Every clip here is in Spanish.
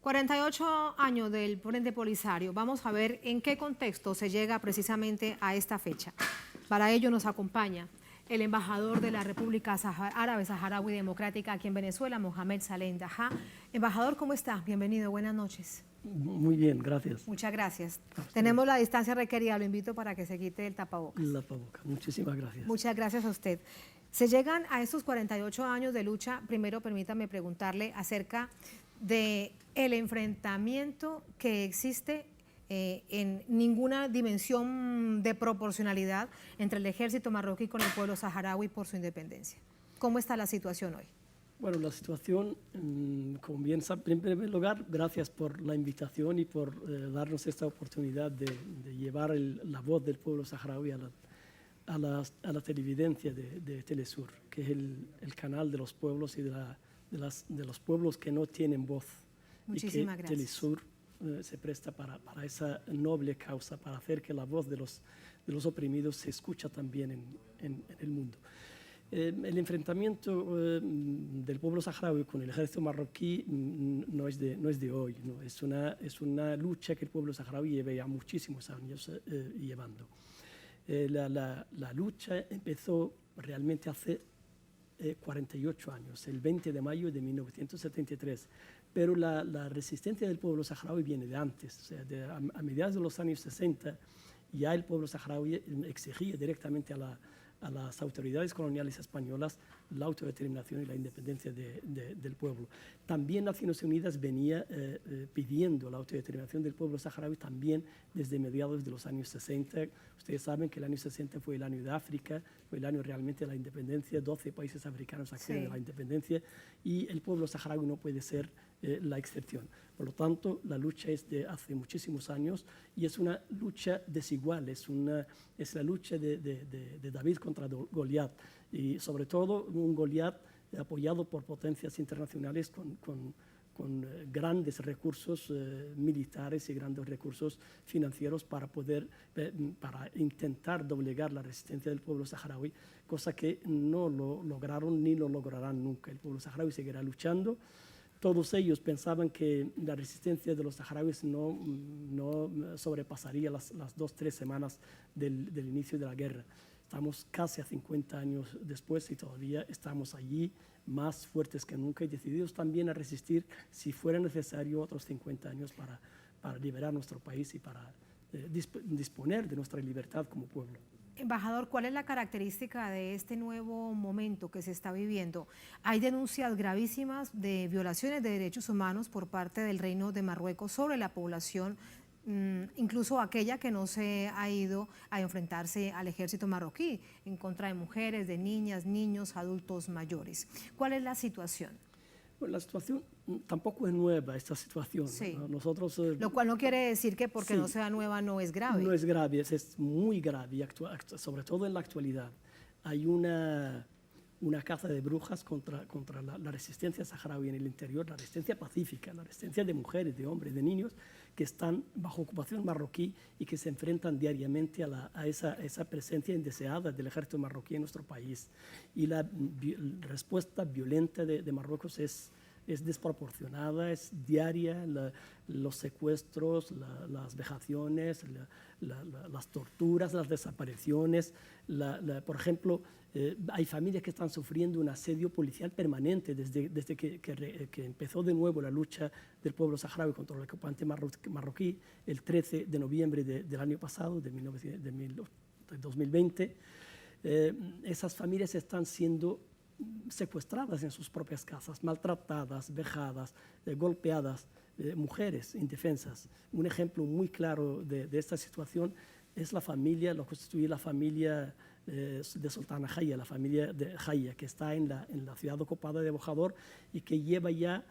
48 años del Frente Polisario. Vamos a ver en qué contexto se llega precisamente a esta fecha. Para ello nos acompaña el embajador de la República Árabe Saharaui Democrática aquí en Venezuela, Mohamed Saleh Ndaha. Embajador, ¿cómo está? Bienvenido, buenas noches. Muy bien, gracias. Muchas gracias. Tenemos la distancia requerida, lo invito para que se quite el tapabocas. La tapabocas, muchísimas gracias. Muchas gracias a usted. Se llegan a estos 48 años de lucha. Primero, permítame preguntarle acerca del enfrentamiento que existe en ninguna dimensión de proporcionalidad entre el ejército marroquí con el pueblo saharaui por su independencia. ¿Cómo está la situación hoy? Bueno, la situación comienza, en primer lugar, gracias por la invitación y por darnos esta oportunidad de llevar la voz del pueblo saharaui a la televidencia de Telesur, que es el canal de los pueblos y de los pueblos que no tienen voz. Muchísimas gracias. Telesur se presta para esa noble causa, para hacer que la voz de los oprimidos se escucha también en el mundo. El enfrentamiento del pueblo saharaui con el ejército marroquí no es de hoy, ¿no? Es una lucha que el pueblo saharaui lleva ya muchísimos años llevando. La lucha empezó realmente hace 48 años, el 20 de mayo de 1973, pero la resistencia del pueblo saharaui viene de antes, o sea, a mediados de los años 60 ya el pueblo saharaui exigía directamente a las autoridades coloniales españolas la autodeterminación y la independencia del pueblo. También Naciones Unidas venía pidiendo la autodeterminación del pueblo saharaui también desde mediados de los años 60. Ustedes saben que el año 60 fue el año de África, fue el año realmente de la independencia, 12 países africanos acceden a la independencia y el pueblo saharaui no puede ser la excepción. Por lo tanto, la lucha es de hace muchísimos años y es una lucha desigual, es la lucha de David contra Goliat y sobre todo un Goliat apoyado por potencias internacionales con grandes recursos militares y grandes recursos financieros para intentar doblegar la resistencia del pueblo saharaui, cosa que no lo lograron ni lo lograrán nunca. El pueblo saharaui seguirá luchando. Todos ellos pensaban que la resistencia de los saharauis no sobrepasaría las 2-3 semanas del inicio de la guerra. Estamos casi a 50 años después y todavía estamos allí más fuertes que nunca y decididos también a resistir si fuera necesario otros 50 años para liberar nuestro país y para disponer de nuestra libertad como pueblo. Embajador, ¿cuál es la característica de este nuevo momento que se está viviendo? Hay denuncias gravísimas de violaciones de derechos humanos por parte del Reino de Marruecos sobre la población, incluso aquella que no se ha ido a enfrentarse al ejército marroquí, en contra de mujeres, de niñas, niños, adultos mayores. ¿Cuál es la situación? Bueno, la situación tampoco es nueva, esta situación. Sí. ¿No? Nosotros, lo cual no quiere decir que porque no sea nueva no es grave. No es grave, es muy grave, y sobre todo en la actualidad. Hay una caza de brujas contra la resistencia saharaui en el interior, la resistencia pacífica, la resistencia de mujeres, de hombres, de niños que están bajo ocupación marroquí y que se enfrentan diariamente a esa presencia indeseada del ejército marroquí en nuestro país. Y la respuesta violenta de Marruecos es desproporcionada, es diaria, los secuestros, las vejaciones, las torturas, las desapariciones. Por ejemplo, hay familias que están sufriendo un asedio policial permanente desde que empezó de nuevo la lucha del pueblo saharaui contra el ocupante marroquí el 13 de noviembre del año pasado, de 2020. Esas familias están siendo secuestradas en sus propias casas, maltratadas, vejadas, golpeadas, mujeres indefensas. Un ejemplo muy claro de esta situación es lo constituye la familia de Sultana Jaya, la familia de Jaya, que está en la ciudad ocupada de Bojador y que lleva ya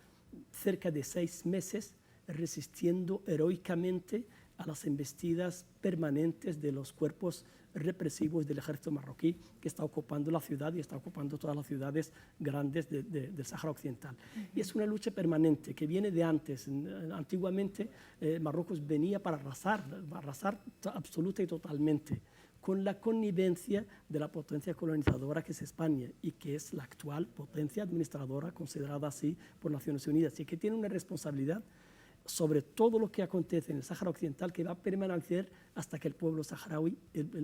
cerca de 6 meses resistiendo heroicamente a las embestidas permanentes de los cuerpos represivos del ejército marroquí que está ocupando la ciudad y está ocupando todas las ciudades grandes del Sáhara Occidental. Y es una lucha permanente que viene de antes. Antiguamente Marruecos venía para arrasar absoluta y totalmente con la connivencia de la potencia colonizadora que es España y que es la actual potencia administradora considerada así por Naciones Unidas y que tiene una responsabilidad sobre todo lo que acontece en el Sáhara Occidental, que va a permanecer hasta que el pueblo saharaui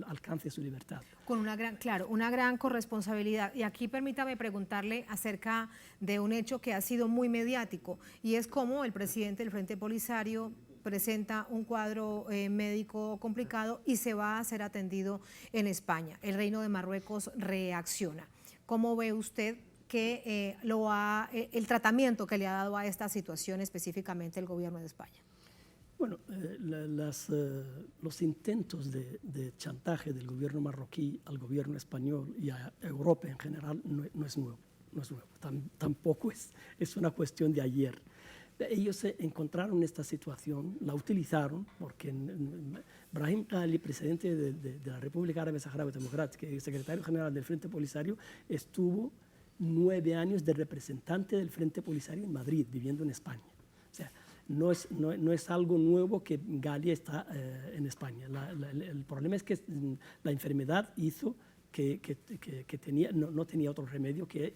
alcance su libertad. Con una gran corresponsabilidad. Y aquí permítame preguntarle acerca de un hecho que ha sido muy mediático, y es cómo el presidente del Frente Polisario presenta un cuadro médico complicado y se va a ser atendido en España. El Reino de Marruecos reacciona. ¿Cómo ve usted que el tratamiento que le ha dado a esta situación específicamente el gobierno de España? Bueno, los intentos de chantaje del gobierno marroquí al gobierno español y a Europa en general no es nuevo. Tampoco es una cuestión de ayer. Ellos se encontraron esta situación, la utilizaron, porque Brahim Ghali, presidente de la República Árabe Saharaui Democrática y secretario general del Frente Polisario, estuvo 9 años de representante del Frente Polisario en Madrid, viviendo en España. O sea, no es algo nuevo que Ghali está en España. El problema es que la enfermedad hizo que no tenía otro remedio que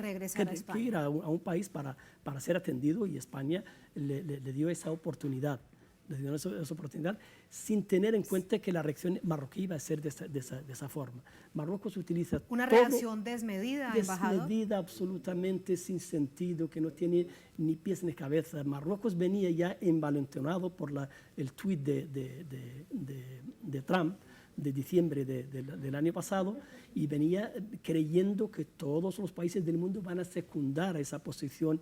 regresar a España. Que ir a un país para ser atendido, y España le dio esa oportunidad. Le dio esa oportunidad sin tener en cuenta que la reacción marroquí iba a ser de esa forma. Marruecos utiliza una reacción desmedida, embajador. Desmedida, absolutamente sin sentido, que no tiene ni pies ni cabeza. Marruecos venía ya envalentonado por el tuit de Trump de diciembre del año pasado, y venía creyendo que todos los países del mundo van a secundar esa posición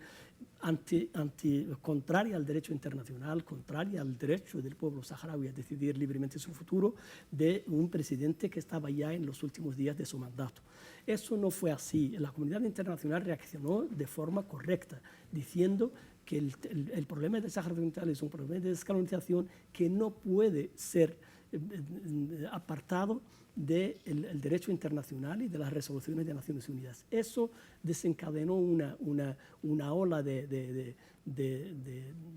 contraria al derecho internacional, contraria al derecho del pueblo saharaui a decidir libremente su futuro, de un presidente que estaba ya en los últimos días de su mandato. Eso no fue así. La comunidad internacional reaccionó de forma correcta, diciendo que el problema del Sáhara Occidental es un problema de descolonización que no puede ser apartado del derecho internacional y de las resoluciones de Naciones Unidas. Eso desencadenó una ola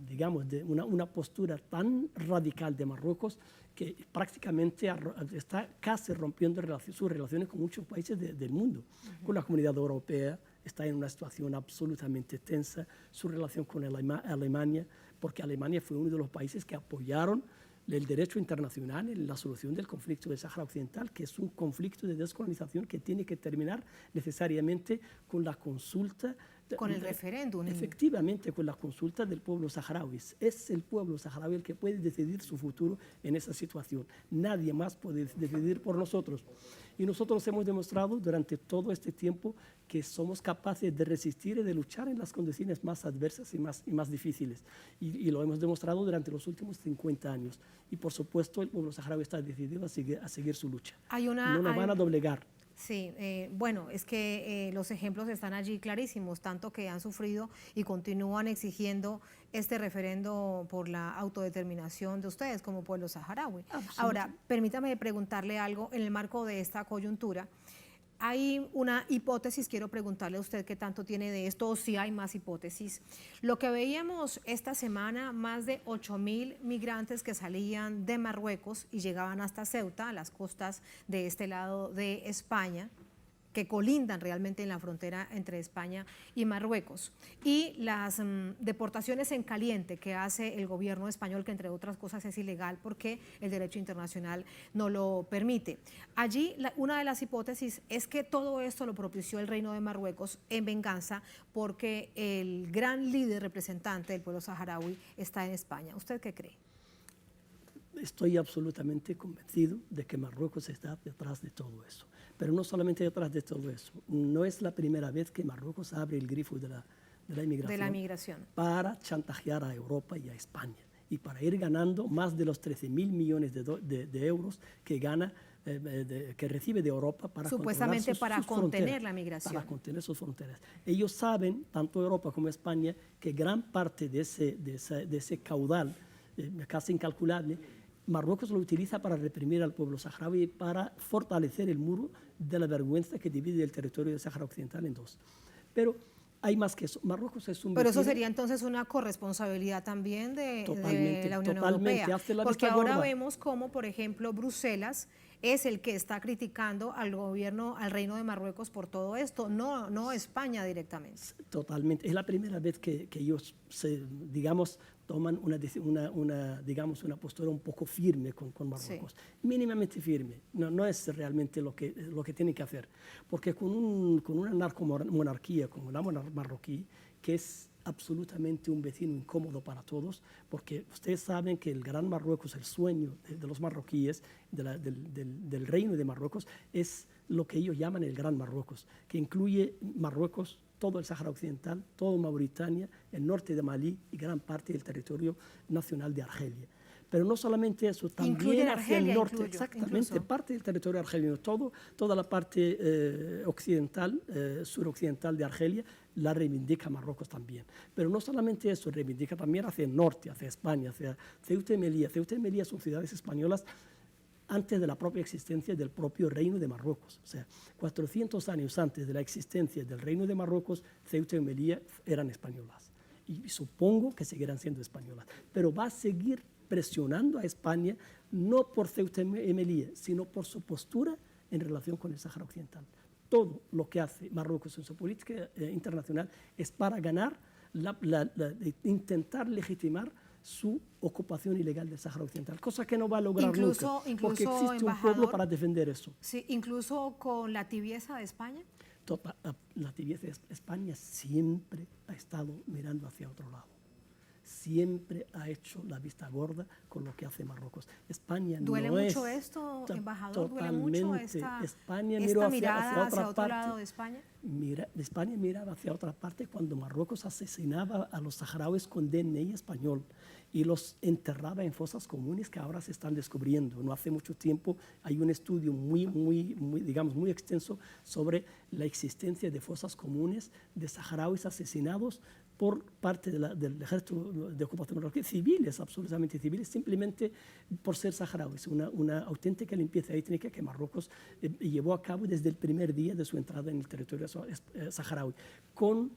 digamos, de una postura tan radical de Marruecos que prácticamente está casi rompiendo sus relaciones con muchos países del mundo. Con la Comunidad Europea está en una situación absolutamente tensa, su relación con Alemania, porque Alemania fue uno de los países que apoyaron el derecho internacional en la solución del conflicto del Sáhara Occidental, que es un conflicto de descolonización que tiene que terminar necesariamente con la consulta. Con el referéndum. Efectivamente, con la consulta del pueblo saharaui. Es el pueblo saharaui el que puede decidir su futuro en esa situación. Nadie más puede decidir por nosotros. Y nosotros hemos demostrado durante todo este tiempo que somos capaces de resistir y de luchar en las condiciones más adversas y más difíciles. Y lo hemos demostrado durante los últimos 50 años. Y por supuesto el pueblo saharaui está decidido a seguir su lucha. No nos van a doblegar. Sí, bueno, es que los ejemplos están allí clarísimos, tanto que han sufrido y continúan exigiendo este referendo por la autodeterminación de ustedes como pueblo saharaui. Ahora, permítame preguntarle algo en el marco de esta coyuntura. Hay una hipótesis, quiero preguntarle a usted qué tanto tiene de esto o si hay más hipótesis. Lo que veíamos esta semana, más de 8.000 migrantes que salían de Marruecos y llegaban hasta Ceuta, a las costas de este lado de España, que colindan realmente en la frontera entre España y Marruecos, y las deportaciones en caliente que hace el gobierno español, que entre otras cosas es ilegal porque el derecho internacional no lo permite. Allí una de las hipótesis es que todo esto lo propició el Reino de Marruecos en venganza porque el gran líder representante del pueblo saharaui está en España. ¿Usted qué cree? Estoy absolutamente convencido de que Marruecos está detrás de todo eso. Pero no solamente detrás de todo eso. No es la primera vez que Marruecos abre el grifo de la inmigración para chantajear a Europa y a España y para ir ganando más de los 13.000 millones de euros que gana, que recibe de Europa para supuestamente para contener la migración. Para contener sus fronteras. Ellos saben, tanto Europa como España, que gran parte de ese caudal casi incalculable, Marruecos lo utiliza para reprimir al pueblo saharaui y para fortalecer el muro de la vergüenza que divide el territorio del Sáhara Occidental en dos. Pero hay más que eso. Marruecos es un Pero eso sería entonces una corresponsabilidad también de la Unión Europea. Porque ahora vemos cómo, por ejemplo, Bruselas es el que está criticando al gobierno, al Reino de Marruecos por todo esto, no España directamente. Totalmente. Es la primera vez que ellos, digamos, toman digamos, una postura un poco firme con Marruecos. Sí. Mínimamente firme. No es realmente lo que tienen que hacer. Porque con una narcomonarquía como la marroquí, que es absolutamente un vecino incómodo para todos, porque ustedes saben que el Gran Marruecos, el sueño de los marroquíes, del Reino de Marruecos, es lo que ellos llaman el Gran Marruecos, que incluye Marruecos, todo el Sáhara Occidental, todo Mauritania, el norte de Malí y gran parte del territorio nacional de Argelia. Pero no solamente eso, también hacia el norte, exactamente, parte del territorio argelino, toda la parte occidental, suroccidental de Argelia, la reivindica Marruecos también. Pero no solamente eso, reivindica también hacia el norte, hacia España, hacia Ceuta y Melilla. Ceuta y Melilla son ciudades españolas antes de la propia existencia del propio Reino de Marruecos. O sea, 400 años antes de la existencia del Reino de Marruecos, Ceuta y Melilla eran españolas. Y supongo que seguirán siendo españolas. Pero va a seguir presionando a España, no por Ceuta y Melilla, sino por su postura en relación con el Sáhara Occidental. Todo lo que hace Marruecos en su política internacional es para ganar, intentar legitimar su ocupación ilegal del Sáhara Occidental, cosa que no va a lograr nunca, porque existe un pueblo para defender eso. Sí, incluso con la tibieza de España. La tibieza de España siempre ha estado mirando hacia otro lado. Siempre ha hecho la vista gorda con lo que hace Marruecos. España ¿Duele no mucho esto, embajador? ¿Duele mucho esta mirada hacia otro lado de España? España miraba hacia otra parte cuando Marruecos asesinaba a los saharauis con DNI español y los enterraba en fosas comunes que ahora se están descubriendo. No hace mucho tiempo hay un estudio muy extenso sobre la existencia de fosas comunes de saharauis asesinados por parte del ejército de ocupación marroquí, civiles, absolutamente civiles, simplemente por ser saharauis. Una auténtica limpieza étnica que Marruecos llevó a cabo desde el primer día de su entrada en el territorio saharaui, con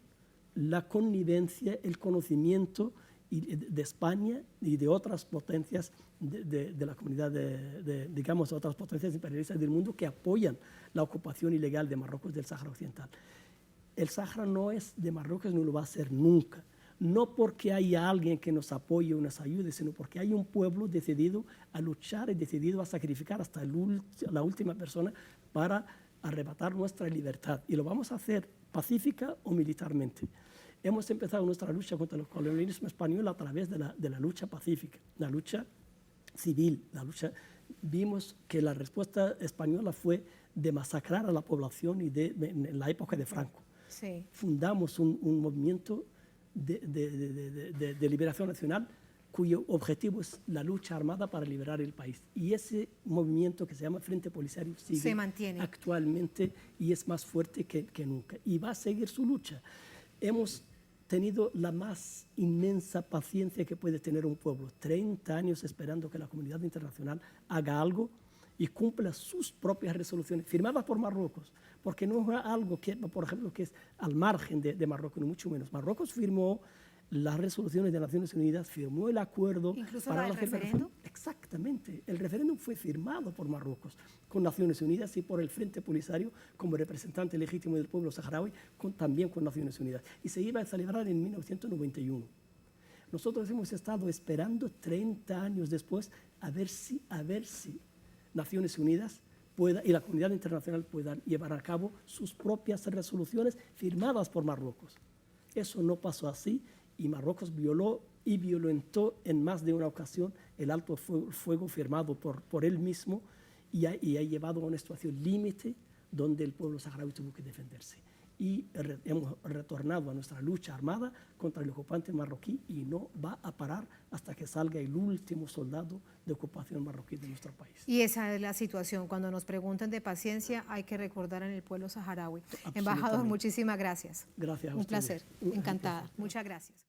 la connivencia, el conocimiento de España y de otras potencias de la comunidad, digamos, otras potencias imperialistas del mundo que apoyan la ocupación ilegal de Marruecos del Sáhara Occidental. El Sáhara no es de Marruecos, no lo va a ser nunca. No porque haya alguien que nos apoye o nos ayude, sino porque hay un pueblo decidido a luchar y decidido a sacrificar hasta la última persona para arrebatar nuestra libertad. Y lo vamos a hacer pacífica o militarmente. Hemos empezado nuestra lucha contra el colonialismo español a través de la lucha pacífica, la lucha civil, Vimos que la respuesta española fue de masacrar a la población en la época de Franco. Sí. Fundamos un movimiento de liberación nacional cuyo objetivo es la lucha armada para liberar el país. Y ese movimiento que se llama Frente Polisario se mantiene actualmente y es más fuerte que nunca. Y va a seguir su lucha. Hemos tenido la más inmensa paciencia que puede tener un pueblo. 30 años esperando que la comunidad internacional haga algo y cumpla sus propias resoluciones, firmadas por Marruecos, porque no es algo que, por ejemplo, que es al margen de Marruecos, ni mucho menos. Marruecos firmó las resoluciones de Naciones Unidas, firmó el acuerdo. ¿Incluso para el referéndum? Exactamente. El referéndum fue firmado por Marruecos, con Naciones Unidas y por el Frente Polisario como representante legítimo del pueblo saharaui, también con Naciones Unidas. Y se iba a celebrar en 1991. Nosotros hemos estado esperando 30 años después a ver si Naciones Unidas y la comunidad internacional puedan llevar a cabo sus propias resoluciones firmadas por Marruecos. Eso no pasó así y Marruecos violó y violentó en más de una ocasión el alto fuego firmado por él mismo y ha llevado a una situación límite donde el pueblo saharaui tuvo que defenderse. Y hemos retornado a nuestra lucha armada contra el ocupante marroquí y no va a parar hasta que salga el último soldado de ocupación marroquí de nuestro país. Y esa es la situación. Cuando nos preguntan de paciencia, hay que recordar en el pueblo saharaui. Embajador, muchísimas gracias. Gracias a ustedes. Un placer. Encantada. Muchas gracias.